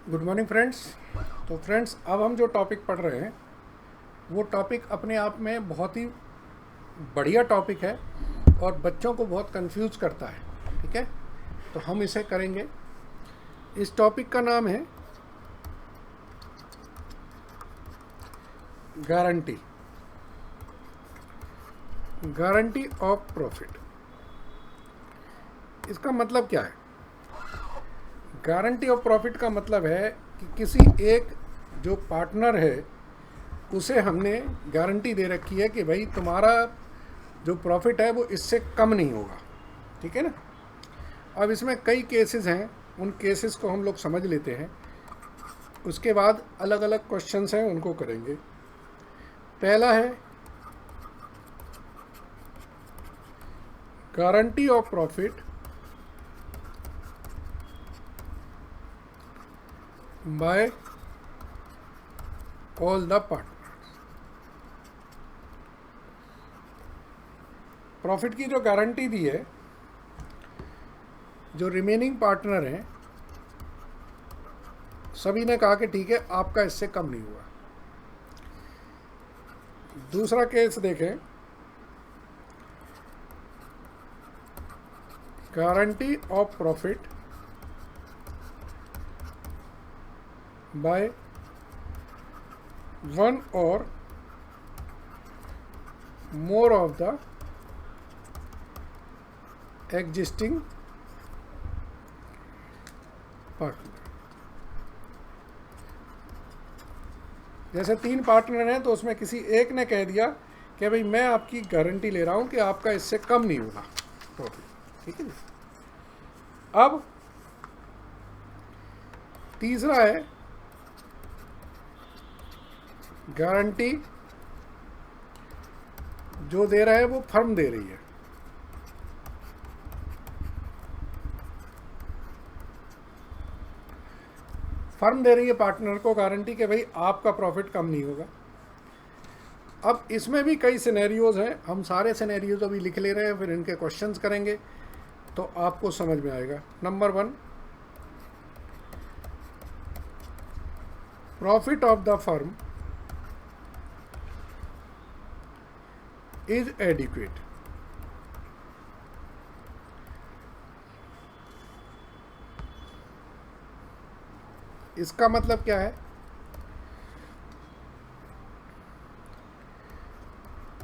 Good morning friends. तो friends, अब हम जो टॉपिक पढ़ रहे हैं वो टॉपिक अपने आप में बहुत ही बढ़िया टॉपिक है और बच्चों को बहुत कंफ्यूज करता है। ठीक है, तो हम इसे करेंगे। इस टॉपिक का नाम है गारंटी गारंटी ऑफ प्रॉफिट। इसका मतलब क्या है? गारंटी ऑफ प्रॉफिट का मतलब है कि किसी एक जो पार्टनर है उसे हमने गारंटी दे रखी है कि भाई तुम्हारा जो प्रॉफिट है वो इससे कम नहीं होगा। ठीक है ना। अब इसमें कई केसेस हैं, उन केसेस को हम लोग समझ लेते हैं, उसके बाद अलग अलग क्वेश्चंस हैं उनको करेंगे। पहला है guarantee of profit bye all the partner. Profit की जो गारंटी दी है, जो रिमेनिंग पार्टनर हैं सभी ने कहा कि ठीक है आपका इससे कम नहीं हुआ। दूसरा केस देखें, guarantee of profit by one और more of the existing partner. जैसे 3 पार्टनर हैं तो उसमें किसी एक ने कह दिया कि भाई मैं आपकी गारंटी ले रहा हूं कि आपका इससे कम नहीं होगा प्रॉफिट। ठीक है जी। अब तीसरा है गारंटी जो दे रहा है वो फर्म दे रही है। फर्म दे रही है पार्टनर को गारंटी कि भाई आपका प्रॉफिट कम नहीं होगा। अब इसमें भी कई सिनेरियोज हैं, हम सारे सिनेरियोज अभी लिख ले रहे हैं, फिर इनके क्वेश्चंस करेंगे तो आपको समझ में आएगा। Number 1, profit of the firm is adequate. इसका मतलब क्या है?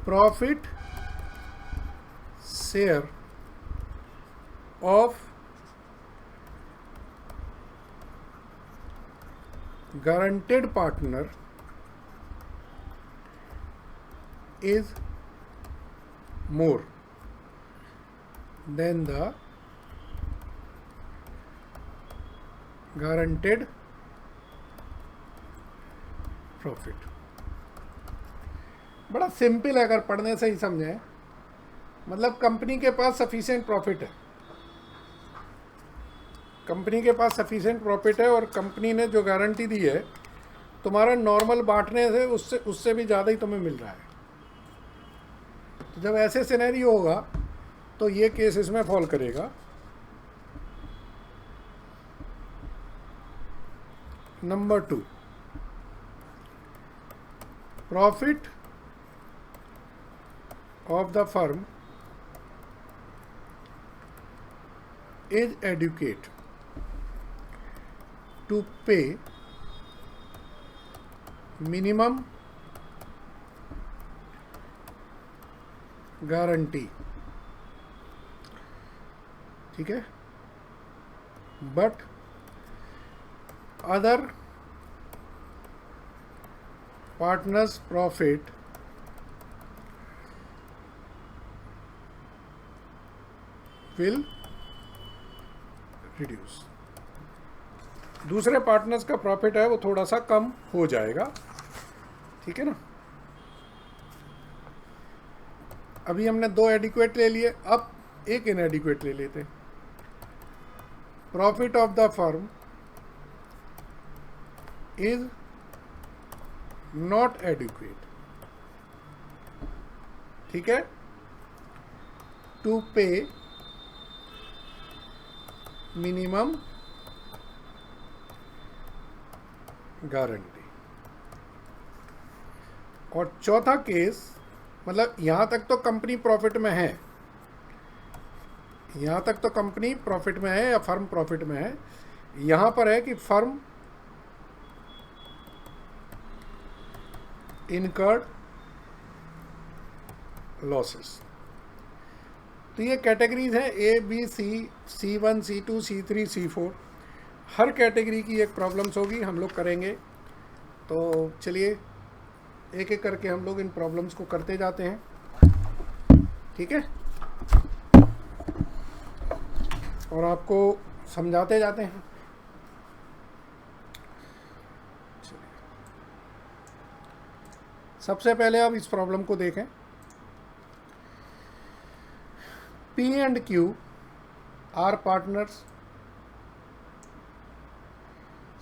Profit share of guaranteed partner is more than the guaranteed profit. बड़ा सिंपल है अगर पढ़ने से ही समझें। मतलब कंपनी के पास सफिशिएंट प्रॉफिट है, कंपनी के पास सफिशिएंट प्रॉफिट है और कंपनी ने जो गारंटी दी है तुम्हारा नॉर्मल बांटने से उससे भी ज़्यादा ही तुम्हें मिल रहा है। तो जब ऐसे सिनेरियो होगा तो ये केस इसमें फॉल करेगा। Number 2, profit of the firm is adequate to pay minimum guarantee. ठीक है, but other partners profit will reduce. दूसरे पार्टनर्स का प्रॉफिट है वो थोड़ा सा कम हो जाएगा। ठीक है ना। अभी हमने 2 एडिक्वेट ले लिए, अब एक इनएडिक्वेट ले लेते हैं। Profit of the firm is not adequate. ठीक है, टू पे मिनिमम गारंटी। और चौथा केस, मतलब यहाँ तक तो कंपनी प्रॉफिट में है, यहाँ तक तो कंपनी प्रॉफिट में है या फर्म प्रॉफिट में है। यहाँ पर है कि फर्म इनकर्ड लॉसेस। तो ये कैटेगरीज हैं A B C, C1 C2 C3 C4। Her category की एक प्रॉब्लम्स होगी, हम लोग करेंगे। तो चलिए एक एक करके हम लोग इन प्रॉब्लम्स को करते जाते हैं, ठीक है, और आपको समझाते जाते हैं। सबसे पहले आप इस प्रॉब्लम को देखें। P and Q are partners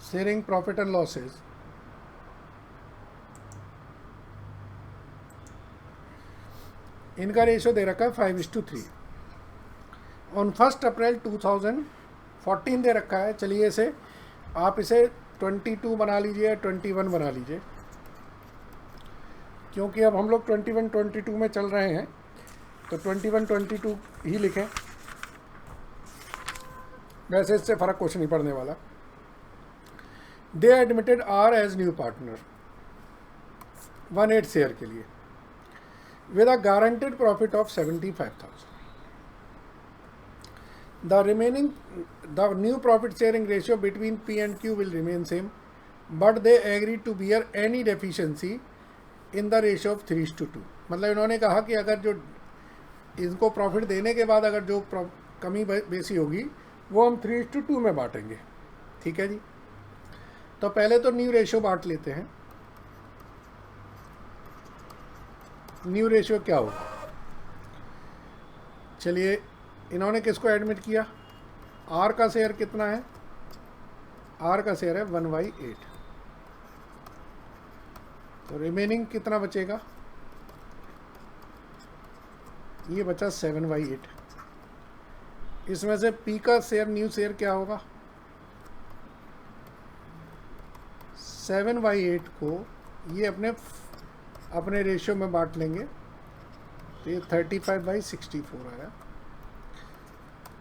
sharing profit and losses इनका रेशियो दे रखा है 5:3। ऑन 1 अप्रैल 2014 दे रखा है। चलिए इसे आप इसे 22 बना लीजिए, 21 बना लीजिए, क्योंकि अब हम लोग 21-22 में चल रहे हैं, तो 21-22 ही लिखें। वैसे इससे फ़र्क कुछ नहीं पड़ने वाला। They admitted are as new partner 1/8 share के लिए with a guaranteed profit of 75,000. The new profit sharing ratio between P and Q will remain same, but they agreed to bear any deficiency in the ratio of 3:2। मतलब इन्होंने कहा कि अगर जो इनको profit देने के बाद अगर जो कमी बेसी होगी वो हम 3:2 में बांटेंगे, ठीक है जी। तो पहले तो न्यू रेशियो बांट लेते हैं। न्यू रेशियो क्या होगा? चलिए, इन्होंने किसको एडमिट किया? आर का शेयर कितना है? आर का शेयर है 1/8। तो रिमेनिंग कितना बचेगा? ये बचा 7/8। इसमें से पी का शेयर, न्यू शेयर क्या होगा? 7/8 को ये अपने रेशियो में बांट लेंगे, तो ये 35/64 आया।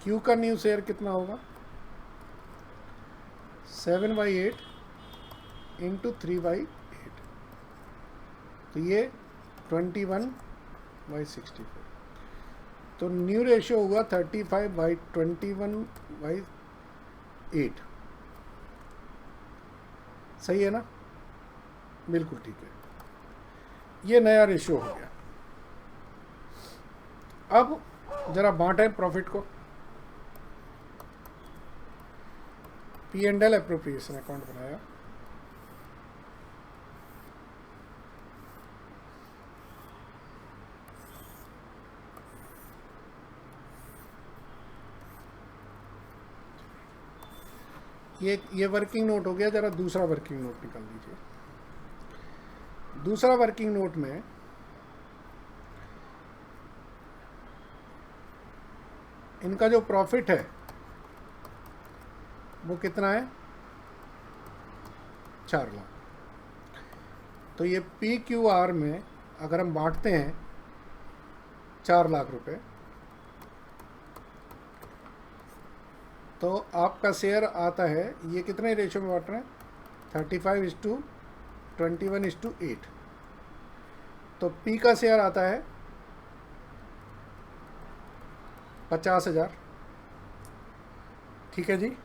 क्यू का न्यू शेयर कितना होगा? 7/8 इंटू 3/8, तो ये 21/64। तो न्यू रेशियो हुआ 35/21/8। सही है ना? बिल्कुल ठीक है। ये नया रेशियो हो गया। अब जरा बांटें प्रॉफिट को। P&L एप्रोप्रिएशन अकाउंट बनाया। ये वर्किंग नोट हो गया। जरा दूसरा वर्किंग नोट निकाल लीजिए। दूसरा वर्किंग नोट में इनका जो प्रॉफिट है वो कितना है? 4 लाख। तो ये PQR में अगर हम बांटते हैं 4 लाख रुपए, तो आपका शेयर आता है, ये कितने रेशियो में बांट रहे हैं? 35:21:8। तो P का शेयर आता है 50,000, ठीक है जी।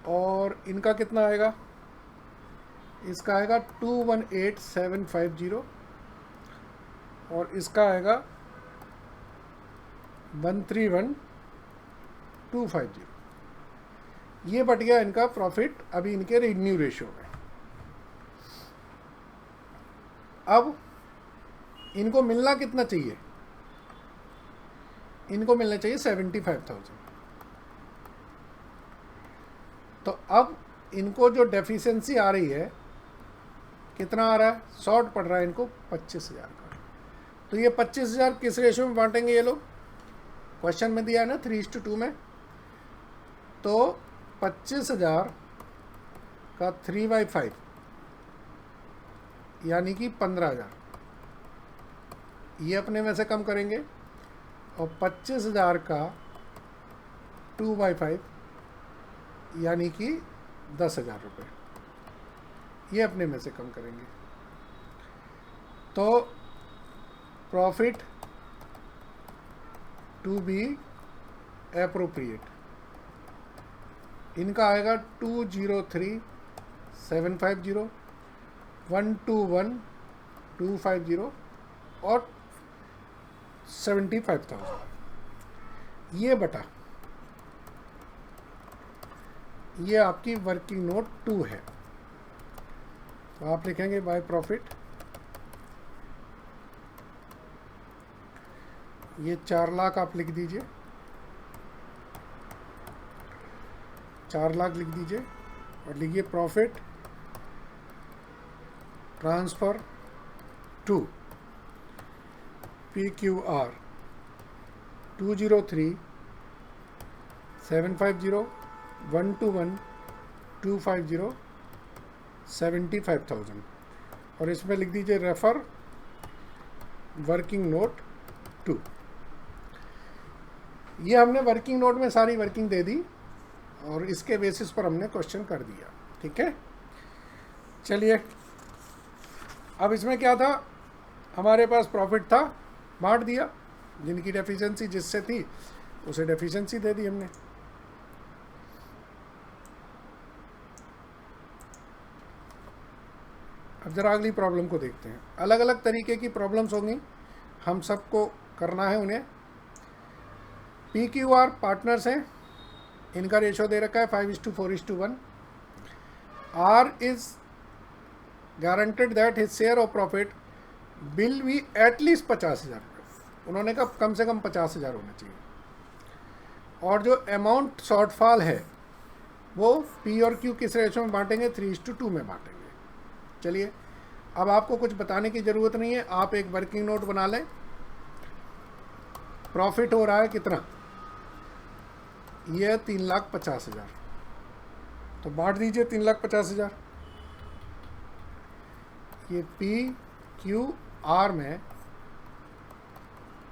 और इनका कितना आएगा? इसका आएगा 218,750 और इसका आएगा 131,250। ये बट गया इनका प्रॉफिट अभी इनके रिन्यू रेशियो में। अब इनको मिलना कितना चाहिए? इनको मिलना चाहिए 75,000। तो अब इनको जो डेफिशिएंसी आ रही है, कितना आ रहा है? शॉर्ट पड़ रहा है इनको 25,000 का। तो ये 25,000 किस रेशियो में बांटेंगे ये लोग? क्वेश्चन में दिया है ना 3:2 में। तो 25,000 का 3/5 यानी कि 15,000 ये अपने में से कम करेंगे, और 25,000 का 2/5 यानी कि 10,000 रुपये ये अपने में से कम करेंगे। तो प्रॉफिट टू बी एप्रोप्रिएट इनका आएगा 203,750, 121,250 और 75,000 ये बटा ये आपकी वर्किंग नोट 2 है। तो आप लिखेंगे बाय प्रॉफिट ये 4 लाख आप लिख दीजिए, 4 लाख लिख दीजिए और लिखिए प्रॉफिट ट्रांसफ़र टू PQR 203,750, 121,250, 75,000 और इसमें लिख दीजिए रेफर वर्किंग नोट 2। ये हमने वर्किंग नोट में सारी वर्किंग दे दी और इसके बेसिस पर हमने क्वेश्चन कर दिया। ठीक है, चलिए अब इसमें क्या था, हमारे पास प्रॉफिट था, बांट दिया, जिनकी डेफिशिएंसी जिससे थी उसे डेफिशिएंसी दे दी हमने। अब जरा अगली प्रॉब्लम को देखते हैं। अलग अलग तरीके की प्रॉब्लम्स होंगी, हम सबको करना है उन्हें। PQR पार्टनर्स हैं, इनका रेशो दे रखा है 5:4:1। R is guaranteed that his share of profit will be at least 50,000 रुपये। उन्होंने कहा कम से कम 50,000 होना चाहिए। और जो अमाउंट शॉर्टफॉल है वो P और Q किस रेशो में बांटेंगे, 3:2 में बांटेंगे। चलिए अब आपको कुछ बताने की ज़रूरत नहीं है, आप एक वर्किंग नोट बना लें। प्रॉफिट हो रहा है कितना, ये 3,50,000, तो बांट दीजिए 3,50,000। ये PQR में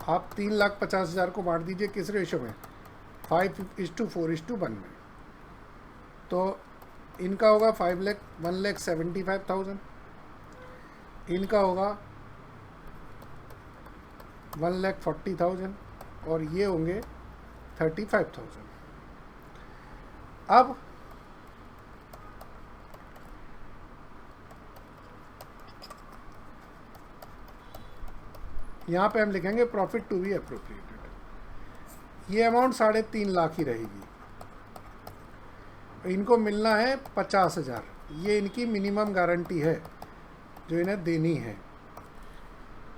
आप 3,50,000 को बांट दीजिए किस रेशो में, 5:4:1 में। तो इनका होगा 1,75,000, इनका होगा 1,40,000 और ये होंगे 35,000। अब यहाँ पे हम लिखेंगे प्रॉफिट टू बी एप्रोप्रिएटेड। ये अमाउंट 3.5 लाख ही रहेगी। इनको मिलना है 50,000, ये इनकी मिनिमम गारंटी है जो इन्हें देनी है।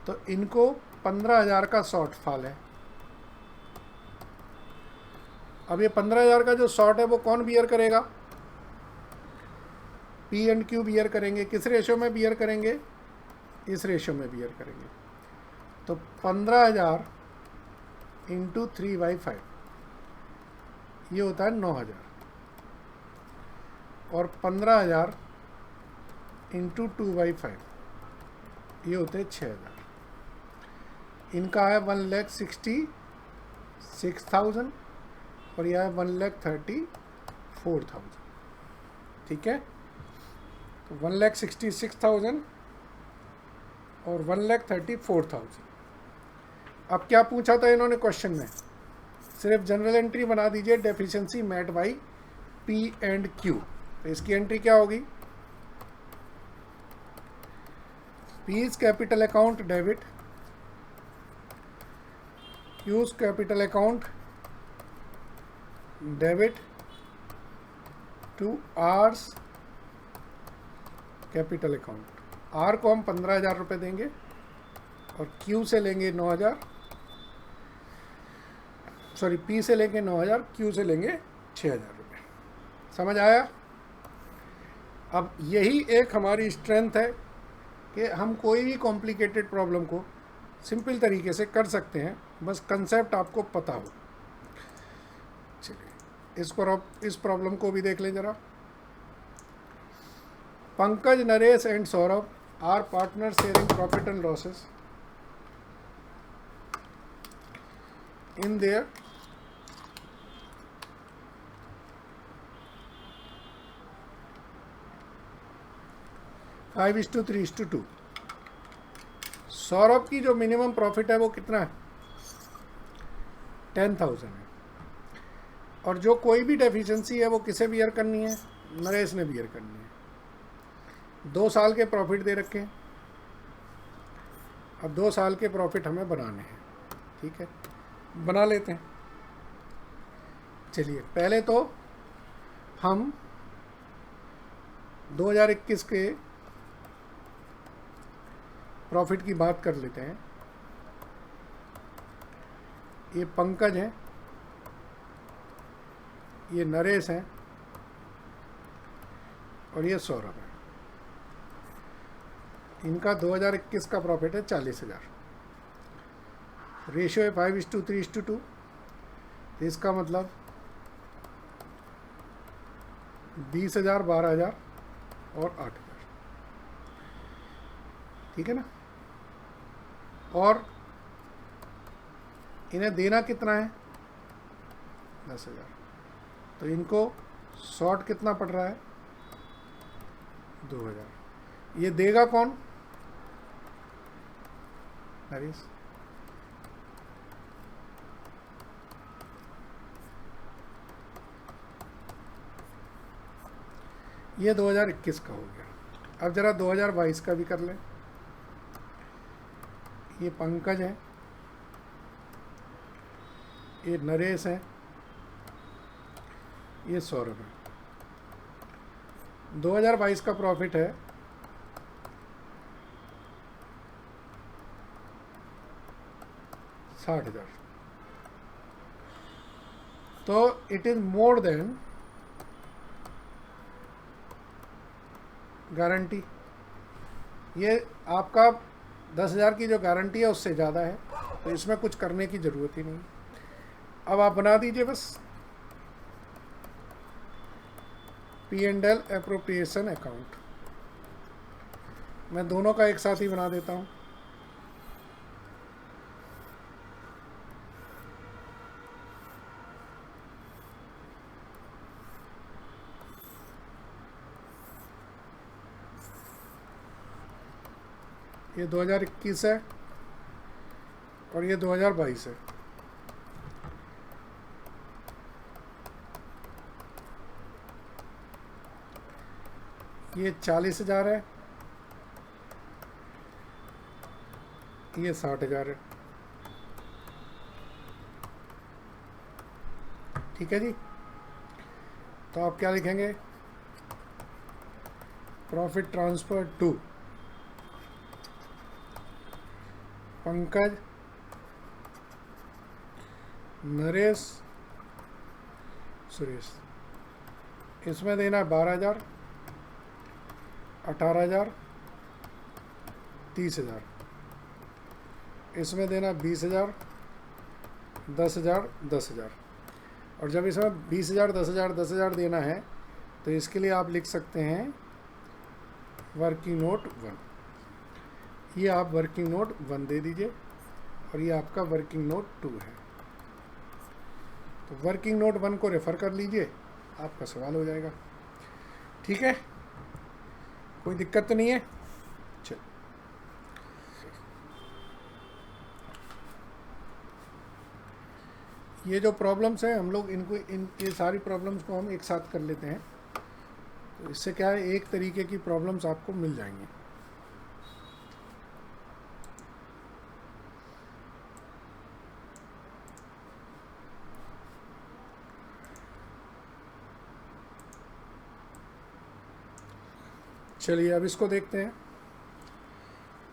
तो इनको 15,000 का शॉर्टफॉल है। अब ये 15,000 का जो शॉर्ट है वो कौन बियर करेगा, P एंड Q बियर करेंगे। किस रेशो में बियर करेंगे, इस रेशो में बियर करेंगे। तो 15,000 इंटू 3/5 ये होता है 9,000 और 15,000 इंटू 2/5 ये होते हैं 6,000। इनका है 1,66,000 और यह है 1,34,000। ठीक है, तो 1,66,000 और 1,34,000। अब क्या पूछा था इन्होंने क्वेश्चन में, सिर्फ जनरल एंट्री बना दीजिए deficiency met by P and Q। तो इसकी एंट्री क्या होगी, P's capital account debit, Q's capital account debit to R's capital account. R को हम 15,000 रुपये देंगे और Q से लेंगे 9,000, सॉरी P से लेंगे 9,000, Q से लेंगे 6,000 रुपये। समझ आया। अब यही एक हमारी स्ट्रेंथ है कि हम कोई भी कॉम्प्लिकेटेड प्रॉब्लम को सिंपल तरीके से कर सकते हैं, बस कंसेप्ट आपको पता हो। चलिए इस प्रॉब्लम को भी देख लें जरा। Pankaj, Naresh and Saurabh are partner sharing profit and losses in their five is to 3:2। Saurabh की जो मिनिमम प्रॉफिट है वो कितना है? 10,000 है। और जो कोई भी डेफिशिएंसी है वो किसे बियर करनी है? नरेश ने बियर करनी है। 2 साल के प्रॉफिट दे रखे हैं। अब 2 साल के प्रॉफिट हमें बनाने हैं, ठीक है, बना लेते हैं। चलिए पहले तो हम 2021 के प्रॉफिट की बात कर लेते हैं। ये पंकज है, ये नरेश है और ये सौरभ है। इनका 2021 का प्रॉफिट है 40,000। रेशियो है 5:3:2। तो इसका मतलब 20,000, 12,000 और 8,000, ठीक है ना। और इन्हें देना कितना है? 10,000। तो इनको शॉर्ट कितना पड़ रहा है? 2,000। ये देगा कौन? नरेश। ये 2021 का हो गया। अब जरा 2022 का भी कर लें। ये पंकज है, ये नरेश है, ये सौरभ है। 2022 का प्रॉफिट है 60,000। तो it is more than guarantee. ये आपका 10,000 की जो गारंटी है उससे ज़्यादा है, तो इसमें कुछ करने की ज़रूरत ही नहीं। अब आप बना दीजिए बस P&L एप्रोप्रिएशन अकाउंट। मैं दोनों का एक साथ ही बना देता हूँ। ये 2021 है और ये 2022 है। ये 40,000 है, ये 60,000 है, ठीक है जी। तो आप क्या लिखेंगे? Profit transfer to Pankaj, Naresh, Suresh. इसमें देना 12,000, 18,000, 30,000। इसमें देना 20,000, 10,000, 10,000। और जब इसमें 20,000, 10,000, 10,000 देना है तो इसके लिए आप लिख सकते हैं वर्किंग नोट 1। ये आप वर्किंग नोट 1 दे दीजिए और ये आपका वर्किंग नोट 2 है। तो वर्किंग नोट 1 को रेफ़र कर लीजिए, आपका सवाल हो जाएगा, ठीक है। कोई दिक्कत तो नहीं है? चल, ये जो प्रॉब्लम्स हैं हम लोग ये सारी प्रॉब्लम्स को हम एक साथ कर लेते हैं। तो इससे क्या है, एक तरीके की प्रॉब्लम्स आपको मिल जाएंगी। चलिए अब इसको देखते हैं।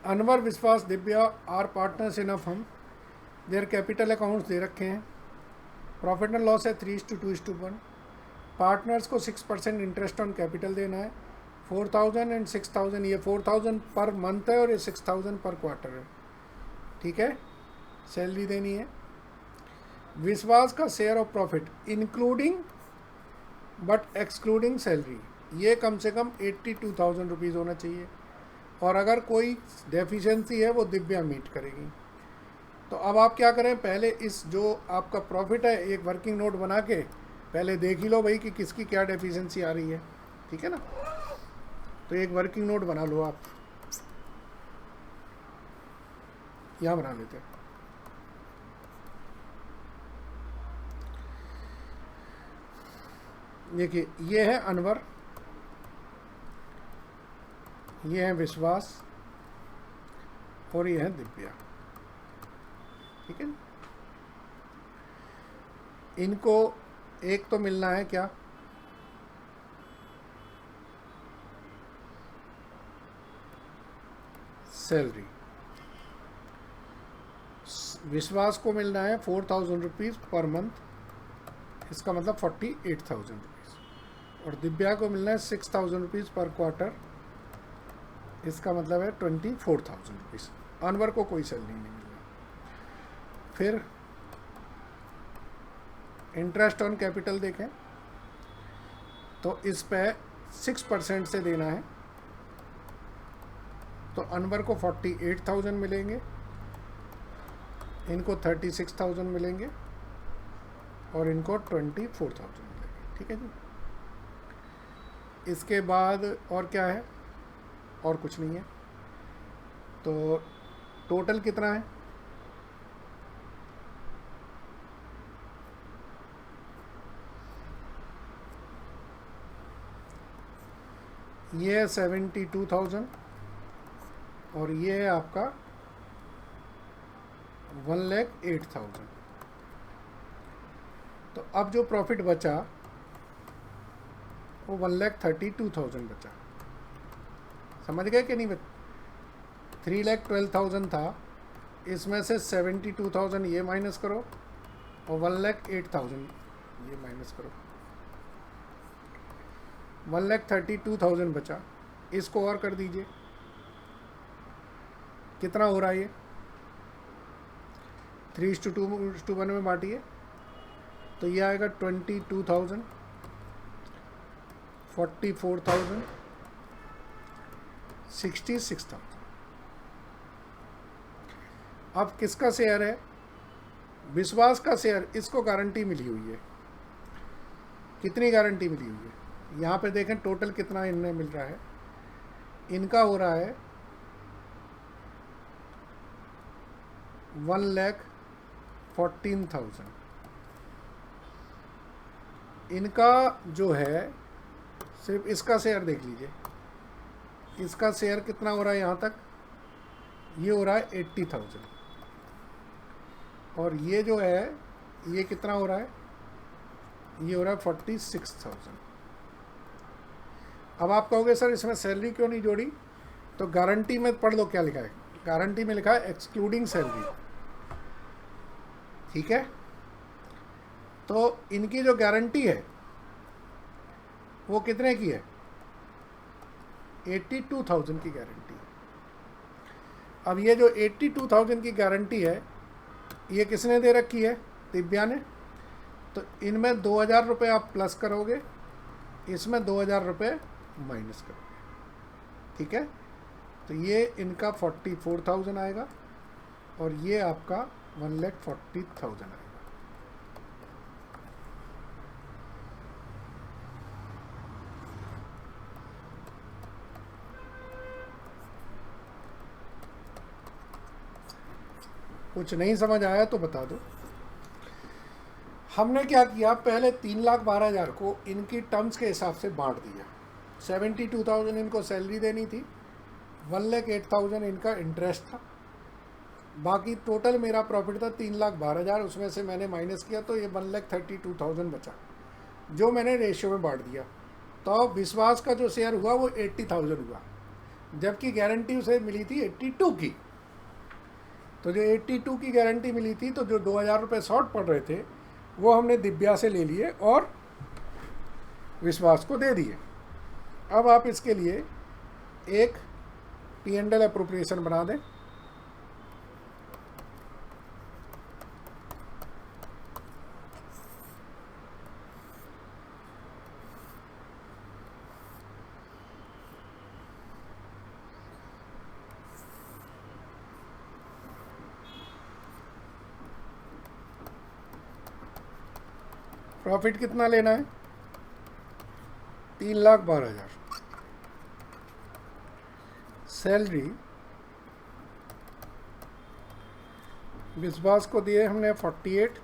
Anwar, Vishwas, Divya are partners in a firm. Their capital accounts दे रखे हैं। प्रॉफिट एंड लॉस है 3:2:1। पार्टनर्स को 6% इंटरेस्ट ऑन कैपिटल देना है। 4,000 एंड 6,000। ये 4,000 पर मंथ है और ये 6,000 पर क्वार्टर है, ठीक है। सैलरी देनी है। विश्वास का share of profit including but excluding salary, ये कम से कम 82,000 रुपीज़ होना चाहिए। और अगर कोई डेफिशिएंसी है वो दिव्या मीट करेगी। तो अब आप क्या करें, पहले इस जो आपका प्रॉफिट है एक वर्किंग नोट बना के पहले देख ही लो भाई कि किसकी क्या डेफिशिएंसी आ रही है, ठीक है ना। तो एक वर्किंग नोट बना लो आप, यहाँ बना लेते हैं। देखिए ये है अनवर, ये है विश्वास और ये है दिव्या, ठीक है। इनको एक तो मिलना है क्या, सैलरी। विश्वास को मिलना है 4,000 रुपीज़ पर मंथ, इसका मतलब 48,000 रुपीज़। और दिव्या को मिलना है 6,000 रुपीज़ पर क्वार्टर, इसका मतलब है 24,000 रुपीज़। अनवर को कोई सैलरी नहीं मिल रहा। फिर इंटरेस्ट ऑन कैपिटल देखें तो इस पे 6% से देना है, तो अनवर को 48,000 मिलेंगे, इनको 36,000 मिलेंगे और इनको 24,000 मिलेंगे, ठीक है जी। इसके बाद और क्या है, और कुछ नहीं है। तो टोटल कितना है, ये है 72,000 और ये है आपका 1,08,000। तो अब जो प्रॉफिट बचा वो 1,32,000 बचा। समझ गए कि नहीं बच्चे? 3,12,000 था, इसमें से 72,000 ये माइनस करो और 1,08,000 ये माइनस करो, 1,32,000 बचा। इसको और कर दीजिए, कितना हो रहा है ये, 3:2:1 में बांटिए तो ये आएगा 22,000, 44,000, 66,000। अब किसका शेयर है, विश्वास का शेयर। इसको गारंटी मिली हुई है, कितनी गारंटी मिली हुई है, यहाँ पे देखें टोटल कितना इन्हें मिल रहा है। इनका हो रहा है 1,14,000। इनका जो है सिर्फ इसका शेयर देख लीजिए, इसका शेयर कितना हो रहा है यहाँ तक, ये हो रहा है 80,000। और ये जो है ये कितना हो रहा है, ये हो रहा है 46,000। अब आप कहोगे सर इसमें सैलरी क्यों नहीं जोड़ी, तो गारंटी में पढ़ लो क्या लिखा है। गारंटी में लिखा है एक्सक्लूडिंग सैलरी, ठीक है। तो इनकी जो गारंटी है वो कितने की है, 82,000 की गारंटी। अब ये जो 82,000 की गारंटी है ये किसने दे रखी है, दिव्या ने। तो इनमें 2,000 रुपये आप प्लस करोगे, इसमें 2,000 रुपये माइनस करोगे, ठीक है। तो ये इनका 44,000 आएगा और ये आपका 1,40,000 आएगा। कुछ नहीं समझ आया तो बता दो। हमने क्या किया, पहले 3,12,000 को इनकी टर्म्स के हिसाब से बांट दिया। 72,000 इनको सैलरी देनी थी, 1,08,000 इनका इंटरेस्ट था, बाकी टोटल मेरा प्रॉफिट था 3,12,000, उसमें से मैंने माइनस किया तो ये 1,32,000 बचा, जो मैंने रेशियो में बांट दिया। तो विश्वास का जो शेयर हुआ वो 80,000 हुआ, जबकि गारंटी उसे मिली थी 82 की। तो जो 82 की गारंटी मिली थी, तो जो 2,000 रुपये शॉर्ट पड़ रहे थे वो हमने दिव्या से ले लिए और विश्वास को दे दिए। अब आप इसके लिए एक P&L अप्रोप्रिएशन बना दें। प्रॉफिट कितना लेना है? 3,12,000। सैलरी विश्वास को दिए हमने 48,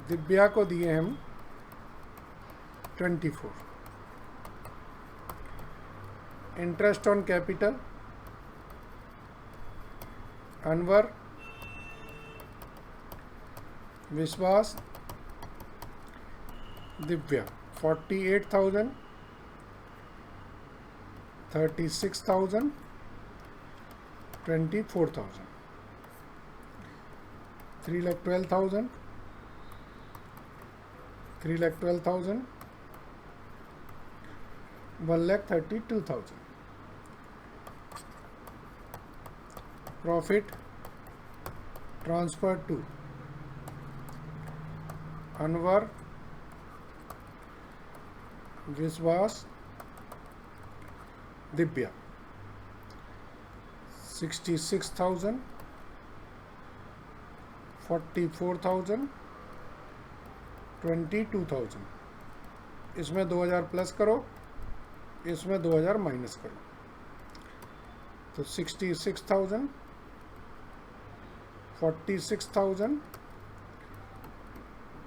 दिव्या को दिए हम 24। Interest on capital Anwar, Vishwas, Divya 48,000, 36,000, 24,000, 3,12,000, 3,12,000, 1,32,000। Profit transfer to Anwar, Vishwas, Divya 66,000, 44,000, 22,000। इसमें 2,000 प्लस करो, इसमें 2,000 माइनस करो, तो 66,000, 46,000,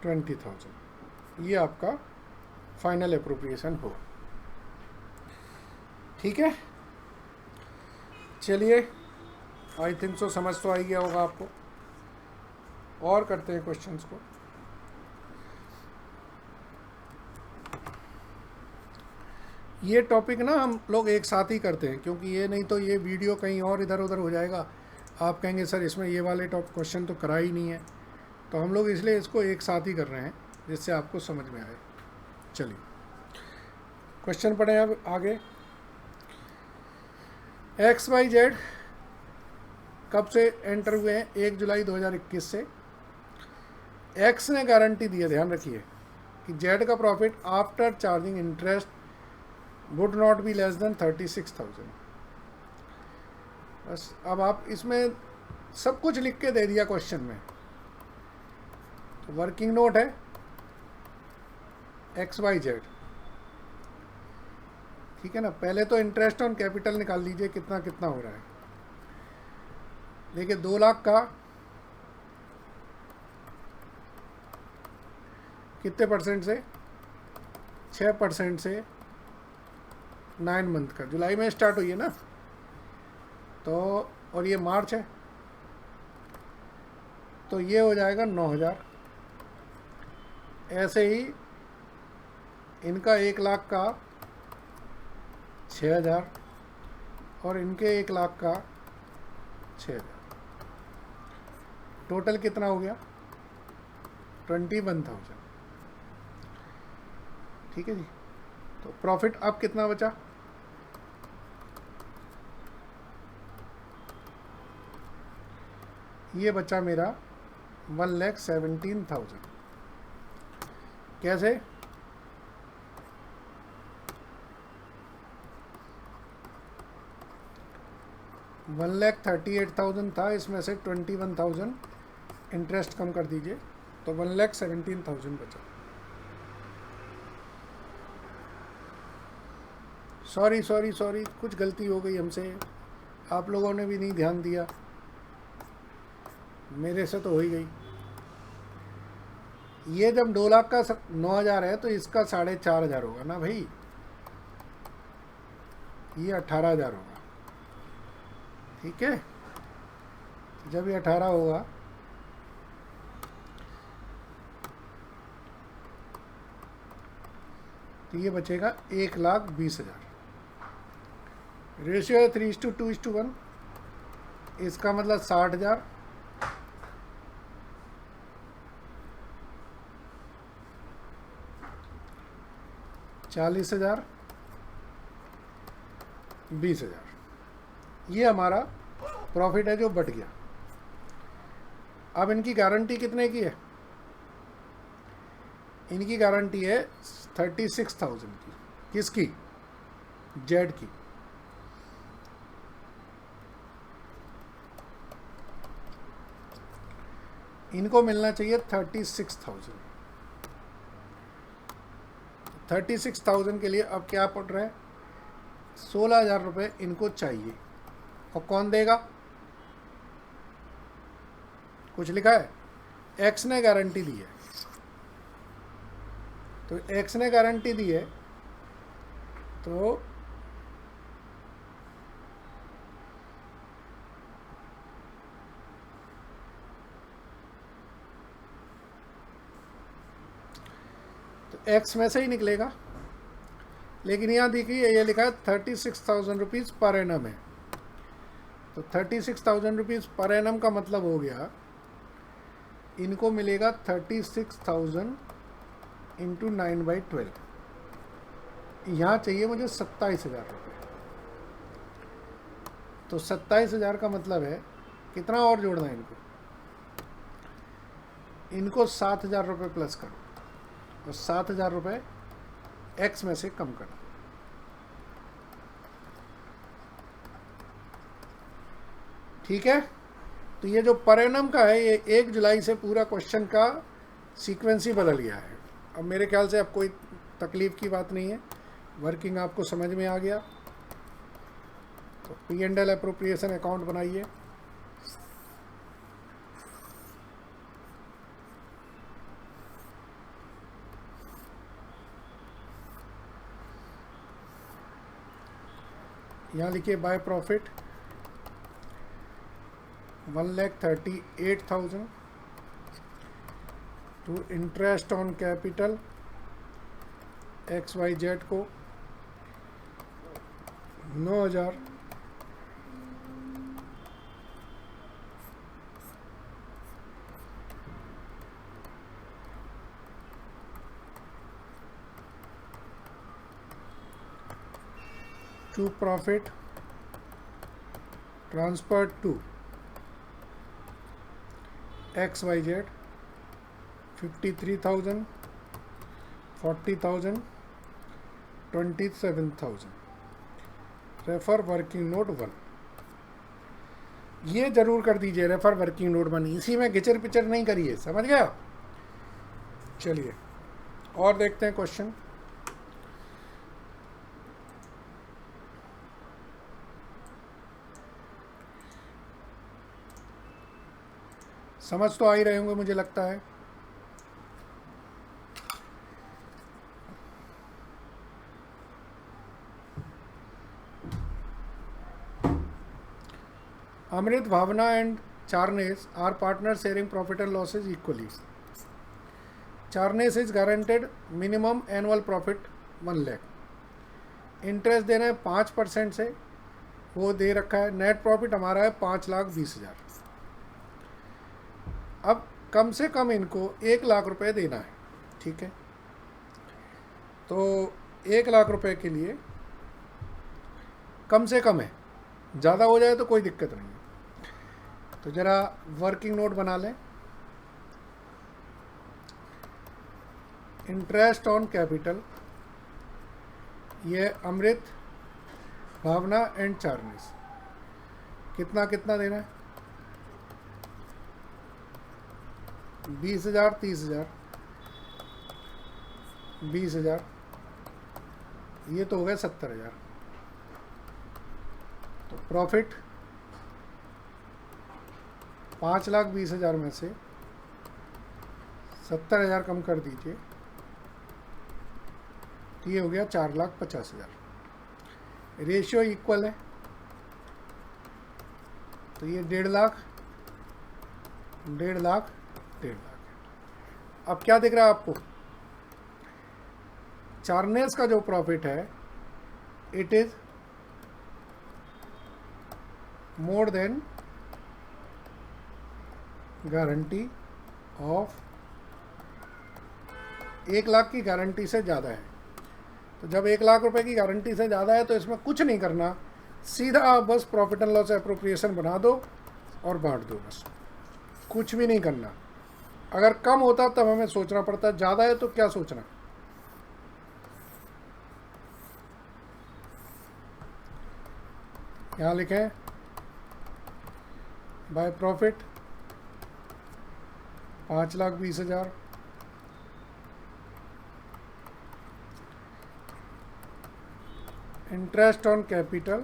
20,000। ये आपका फाइनल अप्रोप्रिएशन हो। ठीक है, चलिए, आई थिंक सो समझ तो आ ही गया होगा आपको। और करते हैं क्वेश्चंस को। ये टॉपिक ना हम लोग एक साथ ही करते हैं, क्योंकि ये नहीं तो ये वीडियो कहीं और इधर उधर हो जाएगा। आप कहेंगे सर इसमें ये वाले टॉप क्वेश्चन तो करा ही नहीं है, तो हम लोग इसलिए इसको एक साथ ही कर रहे हैं जिससे आपको समझ में आए। चलिए क्वेश्चन पढ़ें अब आगे। XYZ कब से एंटर हुए हैं? 1 जुलाई 2021 से। X ने गारंटी दी है, ध्यान रखिए, कि Z का profit after charging interest would not be less than 36,000। बस अब आप इसमें सब कुछ लिख के दे दिया क्वेश्चन में। तो वर्किंग नोट है XYZ, ठीक है ना। पहले तो इंटरेस्ट ऑन कैपिटल निकाल लीजिए, कितना कितना हो रहा है। देखिए 2 लाख का कितने परसेंट से? 6% से 9 मंथ का, जुलाई में स्टार्ट हुई है ना, तो और ये मार्च है, तो ये हो जाएगा 9,000। ऐसे ही इनका 1 लाख का 6,000 और इनके 1 लाख का 6,000। टोटल कितना हो गया? 21,000। ठीक है जी। तो प्रॉफिट अब कितना बचा? ये बचा मेरा 1,17,000। कैसे? वन 1,38,000 था, इसमें से 21,000 इंटरेस्ट कम कर दीजिए, तो 1,17,000 बचा। सॉरी कुछ गलती हो गई हमसे, आप लोगों ने भी नहीं ध्यान दिया, मेरे से तो हो ही गई। ये जब 2 लाख का 9,000 है तो इसका 4,500 होगा ना भाई, ये 18,000 होगा। ठीक है, जब ये 18 होगा तो ये बचेगा 1,20,000। रेशियो है 3:2:1, इसका मतलब 60,000, 40,000, 20,000। ये हमारा प्रॉफिट है जो बढ़ गया। अब इनकी गारंटी कितने की है? इनकी गारंटी है 36,000 की। किसकी? जेड की। इनको मिलना चाहिए 36,000। 36,000 के लिए अब क्या पड़ रहा है, 16,000 रुपये इनको चाहिए। और कौन देगा, कुछ लिखा है, एक्स ने गारंटी दी है। तो एक्स ने गारंटी दी है तो एक्स में से ही निकलेगा। लेकिन यहाँ देखिए ये लिखा है 36,000 रुपीज़ पर एनम है। तो 36,000 रुपीज़ पर एनम का मतलब हो गया इनको मिलेगा 36,000 इंटू 9/12। यहाँ चाहिए मुझे 27,000 रुपये। तो 27,000 का मतलब है कितना और जोड़ना है इनको 7,000 रुपये प्लस करो और 7,000 रुपये एक्स में से कम कर दो। ठीक है। तो ये जो पर एनम का है ये 1 जुलाई से पूरा क्वेश्चन का सीक्वेंस ही बदल गया है। अब मेरे ख्याल से अब कोई तकलीफ की बात नहीं है, वर्किंग आपको समझ में आ गया। तो P&L एप्रोप्रिएशन अकाउंट बनाइए। यहाँ लिखिए by profit 1,38,000 to interest on capital XYZ को 9,000 to profit transfer to XYZ 53,000 40,000 27,000 refer working note 1। ये जरूर कर दीजिए रेफर वर्किंग नोट 1, इसी में घिचर पिचर नहीं करिए, समझ गया। चलिए और देखते हैं क्वेश्चन। समझ तो आ ही रहे होंगे मुझे लगता है। अमृत, भावना एंड चारनेस are partner sharing profit and losses equally. चारनेस is guaranteed minimum annual profit 1 lakh. Interest देना है 5% से, वो दे रखा है। नेट प्रॉफिट हमारा है 5,20,000। अब कम से कम इनको 1 लाख रुपए देना है, ठीक है। तो 1 लाख रुपए के लिए कम से कम है, ज़्यादा हो जाए तो कोई दिक्कत नहीं है। तो ज़रा वर्किंग नोट बना लें। इंटरेस्ट ऑन कैपिटल, ये अमृत, भावना एंड चार्नेस कितना कितना देना है, 20,000 30,000 20,000, ये तो हो गया 70,000। तो प्रॉफिट 5,20,000 में से 70,000 कम कर दीजिए, तो ये हो गया 4,50,000। रेशियो इक्वल है, तो ये 1.5 लाख 1.5 लाख 1.5 लाख। अब क्या दिख रहा है आपको, चार्नेस का जो प्रॉफिट है it is more than guarantee of 1 lakh की गारंटी से ज़्यादा है। तो जब 1 लाख रुपए की गारंटी से ज़्यादा है तो इसमें कुछ नहीं करना, सीधा आप बस प्रॉफिट एंड लॉस एप्रोप्रिएशन बना दो और बांट दो, बस कुछ भी नहीं करना। अगर कम होता तब हमें सोचना पड़ता, ज़्यादा है तो क्या सोचना। यहाँ लिखें by profit 5,20,000 interest on capital,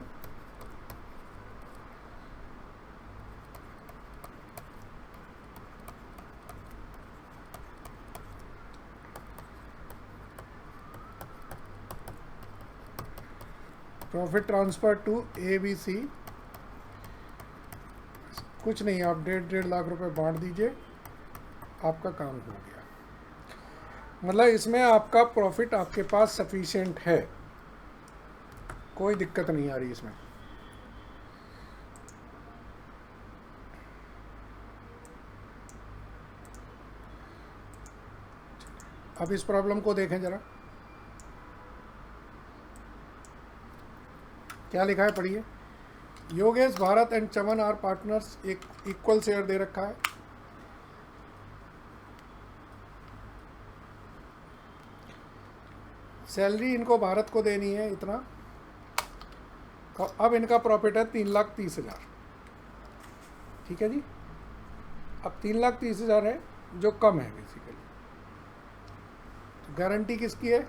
profit transfer to ABC, कुछ नहीं, आप 1.5 लाख रुपए बांट दीजिए, आपका काम हो गया। मतलब इसमें आपका प्रॉफिट आपके पास सफिशिएंट है, कोई दिक्कत नहीं आ रही इसमें। अब इस प्रॉब्लम को देखें जरा, क्या लिखा है, पढ़िए। Yogesh, Bharat and Chaman are partners, एक इक्वल शेयर दे रखा है। सैलरी इनको भारत को देनी है इतना, और अब इनका प्रॉफिट है 3,30,000। ठीक है जी, अब 3,30,000 है जो कम है बेसिकली। तो गारंटी किसकी है?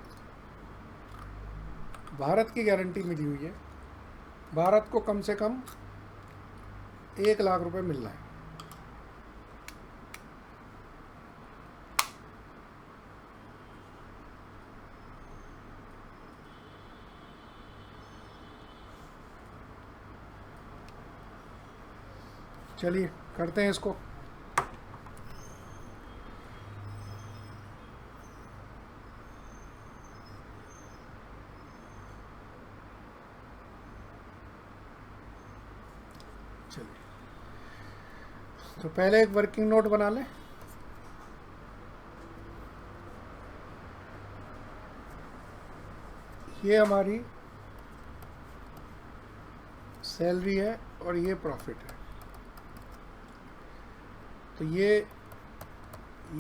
भारत की गारंटी मिली हुई है, भारत को कम से कम 1 लाख रुपए मिल रहा है। चलिए करते हैं इसको। चलिए, तो पहले एक वर्किंग नोट बना लें। ये हमारी सैलरी है और ये प्रॉफिट है। तो ये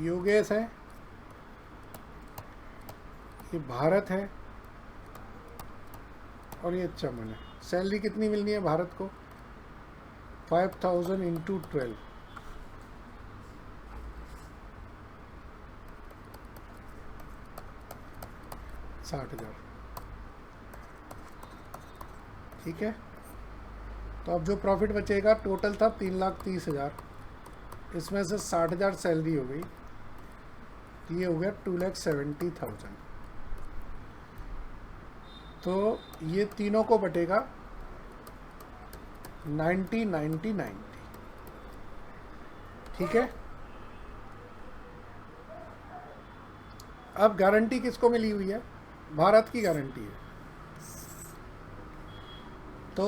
योगेश है, ये भारत है और ये चमन है। सैलरी कितनी मिलनी है भारत को? 5,000 इंटू 12, 60,000। ठीक है, तो अब जो प्रॉफिट बचेगा, टोटल था 3,30,000, इसमें से 60,000 सैलरी हो गई, तो ये हो गया 2,70,000। तो ये तीनों को बटेगा 90, 90, 90। ठीक है, अब गारंटी किसको मिली हुई है? भारत की गारंटी है। तो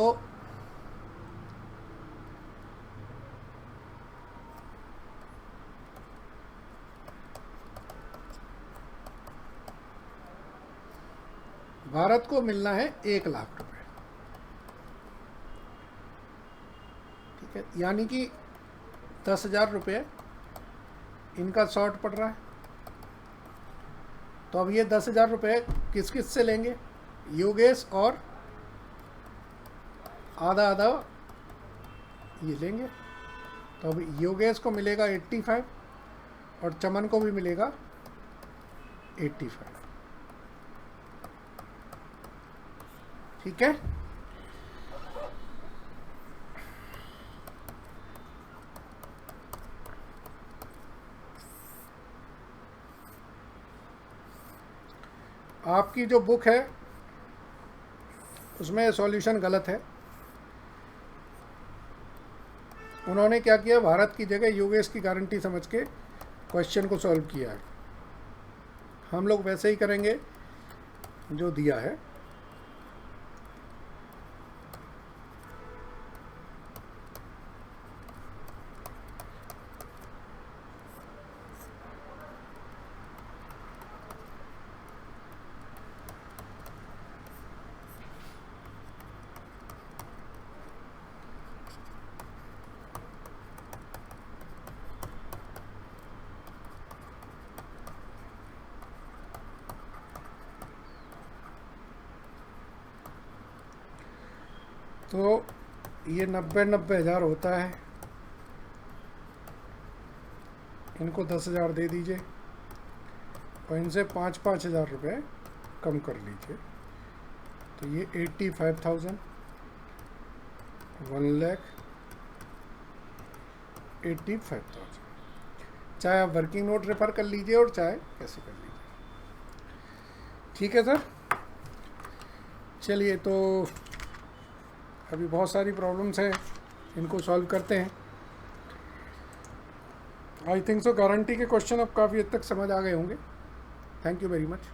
भारत को मिलना है 1 लाख रुपए। ठीक है, यानी कि 10,000 रुपये इनका शॉर्ट पड़ रहा है। तो अब ये 10,000 रुपये किस किस से लेंगे? योगेश और आधा आधा ये लेंगे। तो अब योगेश को मिलेगा 85 और चमन को भी मिलेगा 85। ठीक है, आपकी जो बुक है उसमें सॉल्यूशन गलत है। उन्होंने क्या किया, भारत की जगह योगेश की गारंटी समझ के क्वेश्चन को सॉल्व किया है। हम लोग वैसे ही करेंगे जो दिया है। तो ये 90,000 होता है, इनको 10,000 दे दीजिए और इनसे 5,000 रुपये कम कर लीजिए। तो तो ये 85,000, 1,85,000, चाहे आप वर्किंग नोट रेफर कर लीजिए और चाहे कैसे कर लीजिए। ठीक है सर, चलिए तो अभी बहुत सारी प्रॉब्लम्स हैं, इनको सॉल्व करते हैं। आई थिंक सो गारंटी के क्वेश्चन अब काफ़ी हद तक समझ आ गए होंगे। Thank you very much.